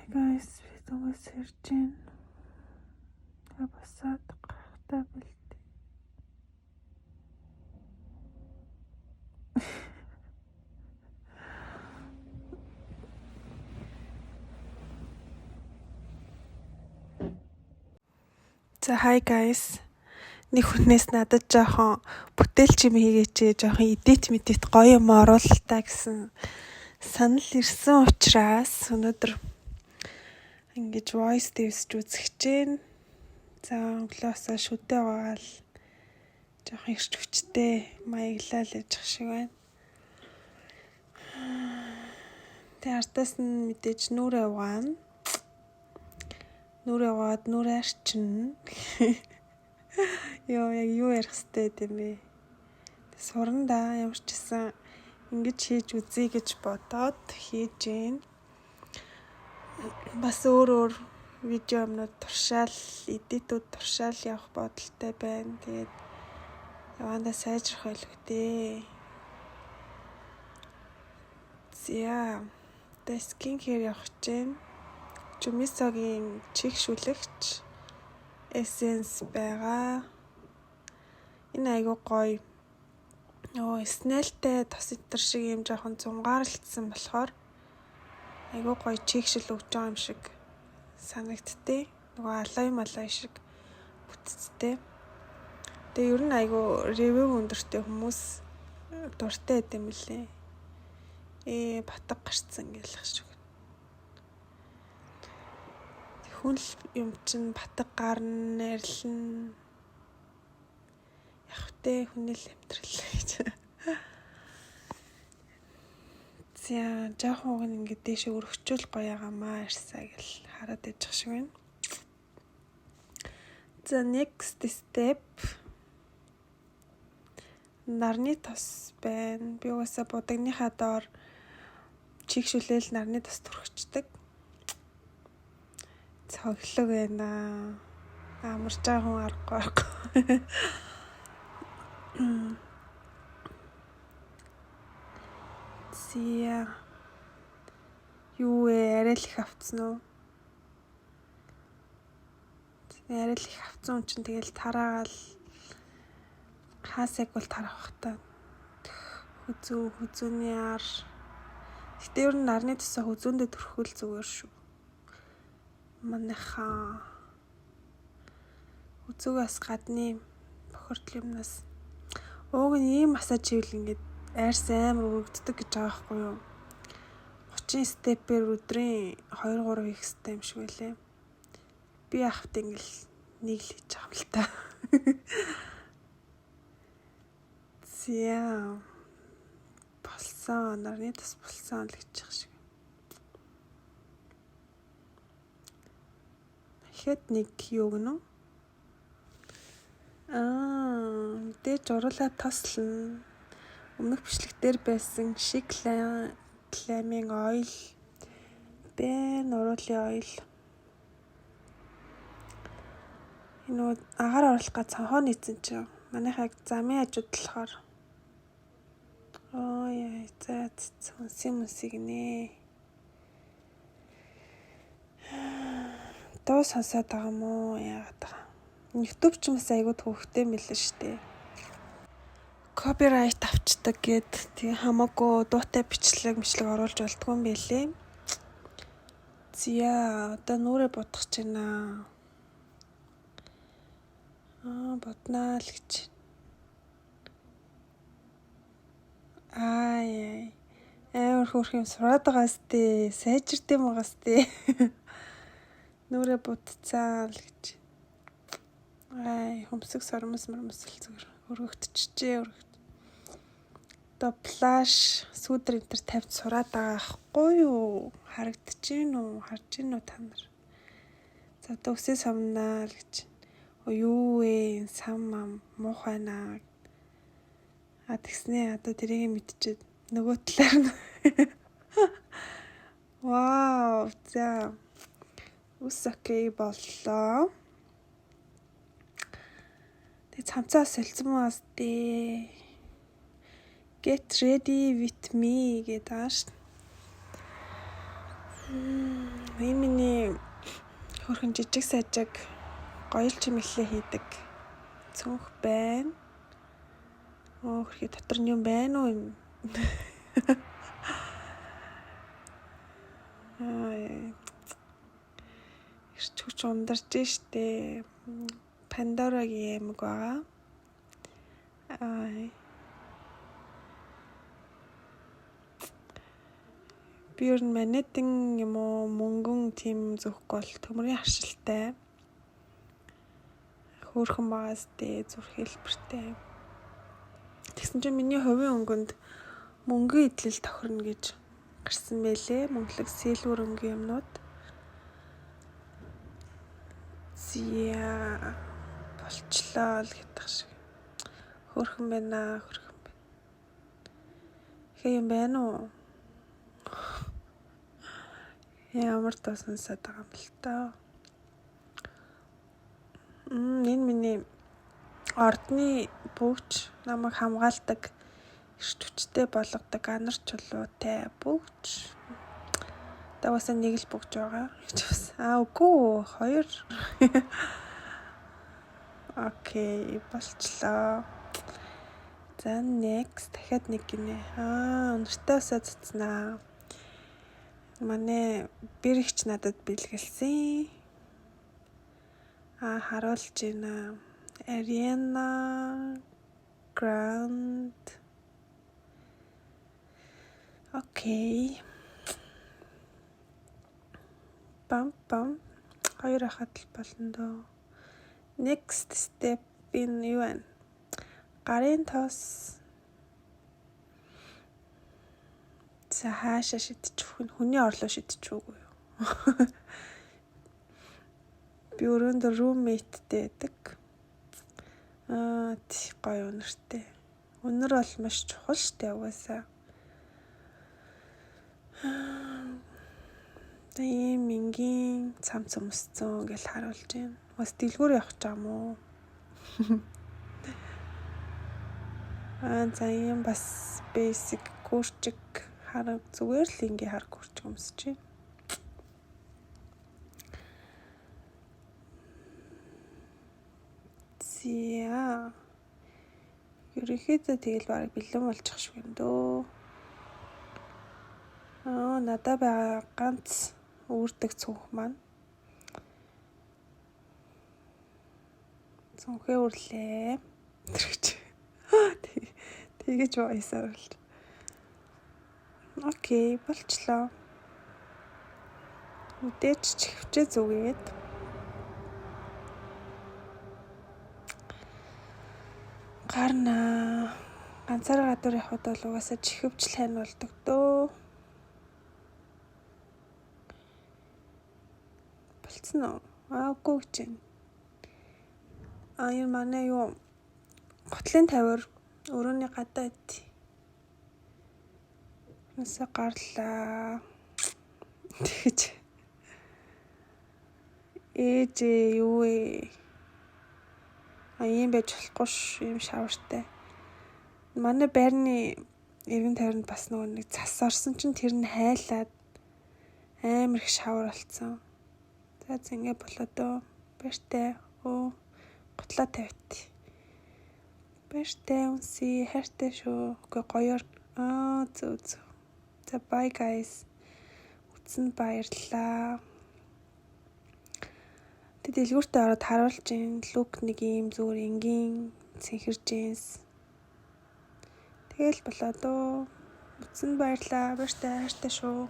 Guys, видеогоос ирж байна. Басаад гарахтаа бэлдээ. За hi guys. Нэг хүнээс надад жоохон бүтээлч юм хийгээч, жоохон edit гоё юм оруулалтаа гэсэн санал ирсэн учраас өнөөдөр ингэж voice devs үзэж чинь. За өглөөсөө шүдээ угаал жоохон ирч хүчтэй маяглал яж шиг байна. Тэ артаас нь мэдээж нүрээ угаана. Нүрээ угаад нүрээ арчна. Юу ярих хэвтэй юм бэ? Сурандаа ямар ч гэсэн ингэж хийж үзье гэж бодоод хийж гин. Бас өөр видео юмнууд туршаал, эдитүүд туршаал явах бодолтой байна. Тэгээд явандаа сайжрах байлгүй дээ. Зя, skincare явах чинь Жумисогийн чих шүлэгч Essence байгаа. Энэ айгуу гоё. Снэлтэй тос итер шиг юм жоохон зунгаарлцсан болохоор айгуу гоё чих шил өгч байгаа юм шиг санагдтыг. Нөгөө алай шиг бүтцтэй. Тэгээ ер нь айгуу ревю өндөртэй хүмүүс дуртай байт юм лээ. Батг гарцсан гэлэх шиг. Хүн юм чинь батг гарна, нэрлэн явахтэй хүний л амьдрал гэж. За жоохон уг ингэ дэше өргөчүүл гоё ягаамаа ирсаа гэл хараад ижих шиг байна. За next step нарны тос байна. Би угаасаа будагныхаа доор чих шүлээл нарны тос түрхчдэг. Цоглог байна. Амарч байгаа хүн аргагүй. Зя. Юу арай л их авцсан уу? Арай л их авцсан чинь тэгэл тараагаал хаасайг бол тарах та. Хүзүүний ар. Гэтэ ер нь нарны тосоо хүзүүндээ төрхөл зүгээр шүү. Манайхаа үзүүгээс гадны бохирдол юмнаас ууг нь ийм массаж хийвэл ингээд айрс амар өргөддөг гэж байгаа байхгүй юу? 30 степээр өдрийн 2-3 хийх хэрэгтэй юм шиг байлээ. Би яхавт ингээл нэг л хийж байгаа юм л та. Зя болсон нарны тос болсон л гэж байгаа шиг. Хэд нэг юу гэнэ? Дэж уруулаа тослно. Өмнөх бичлэгтэр байсан шикламын ойл бэн уруулын ойл. Энэ агаар оруулах га цанхоо нийцэн чинь манайхаа замын хажууд болохоор за сүнсийг нэ. Дуу сонсоод байгаа юм уу? Яагаад байгаа? YouTube ч юмс айгуу төвхтэй мэлэн штэ. Copyright авчдаг гэд тэг хамаагүй дуутай бичлэг оруулж болдгүй юм байлээ. Зя одоо нүрээ будах гэж байна. Боднаа л гэж. Амар хөөрх юм сураад байгаа сте. Сайжирт юм байгаа сте. Нүрээ будцаа л гэж. Хөмсөг сормос зүгээр өргөгдчихжээ. Одоо флаш сүүдэр энтер тавьж сураад байгаа ахгүй юу? Харагдчихээн үү? Харж гин үү та нар? За одоо өсөө сомнаа л гэж. Юу вэ? Сам муухай наа. Тэгснээ одоо тэрийг мэдчихэд нөгөө талаар нь. Вау, за. Ус окей боллоо. Тэг цамцаа солилцсон маас дээ. Get ready with me гэдэг ааш. Энэ миний хөрхэн жижиг сажиг гоё чимэглээ хийдэг цүнх байна. Хөрхий дотор нь юм байна уу юм? Ирчүүч ундарч штэ. Пандорагийн эмэг байгаа. Би ер нь манайдын юм уу мөнгөн тийм зөөхгүй бол төмрийн харшилтай. Хөөрхөн багаас дээ зүрх хэлбэртэй. Тэгсэн чинь миний хувийн өнгөнд мөнгөн идэл тохирно гэж гарсан байлээ. Мөнхлөг сэлвэр өнгийн юмнууд. Зя болчлоо л гэдэг шиг. Хөөрхөн байна. Хэ юм байна уу? Ямар тосонсод байгаа юм л та. Энэ миний ордны бүгж намайг хамгаалдаг, эрт хүчтэй болгодог анар чулуутай бүгж. Даваасаа нэг л бүгж байгаа гэж бас. Үгүй 2. Окей, болчлоо. За next дахиад нэг гинэ. Өнөртөө усаа цэцнаа. Манай бэрэгч надад бэлгэлсэн. Харуулж байна. Ariana Grande. Окей. Бам. 2 хахад л болно доо. Next step in юу вэ? Гарын тос. За хаашаа шидчих вэ? Хүний орлоо шидчих үгүй юу? Би өрөөндөө roommate-тэй байдаг. Гоё өнөртэй. Өнөр бол маш чухал штэ угаасаа. Ийм ингийн цамц өмсцөн гэж харуулж байна. Бас дэлгүүр явах гэж байгаа мó. За ийм бас basic гүрчиг хараг зүгээр л ингийн хар гүрчиг өмсөж байна. Зя. Ерөнхийдөө тэгэл бараг бэлэн болчих шиг байна дөө. Надад байгаа ганц үүрдэг цүнх маань. Цүнхээ үрлээ. Тэгэж байсаар л. Окей, болчлоо. Мэдээч чихвчээ зүгээд. Гарна. Ганцаар гадуур явхад бол угаасаа чихвч лайн болдог дөө. Болцсон уу? Үгүй гэж байна. Юм манай юу готлын тавир өрөөний гадаад нэсэ гарлаа. Тэгэж ээжээ юу вэ? Ийм байж болохгүй ш, ийм шавартай. Манай байрны эргэн тойронд бас нэг цас орсон чинь тэр нь хайлаад амар их шавар болсон. За ингэ болоод дөө. Баяртай. Готлоо тавьт. Баяртай үнси, хайртай шүү. Үгүй гоёор. Зөв. За bye guys. Үтсэн баярлаа. Дэлгүүртээ ороод харуулж ин лук нэг ийм зүгээр энгийн цэнхэр джинс. Тэгэл болоо дөө. Үтсэн баярлаа. Баяртай хайртай шүү.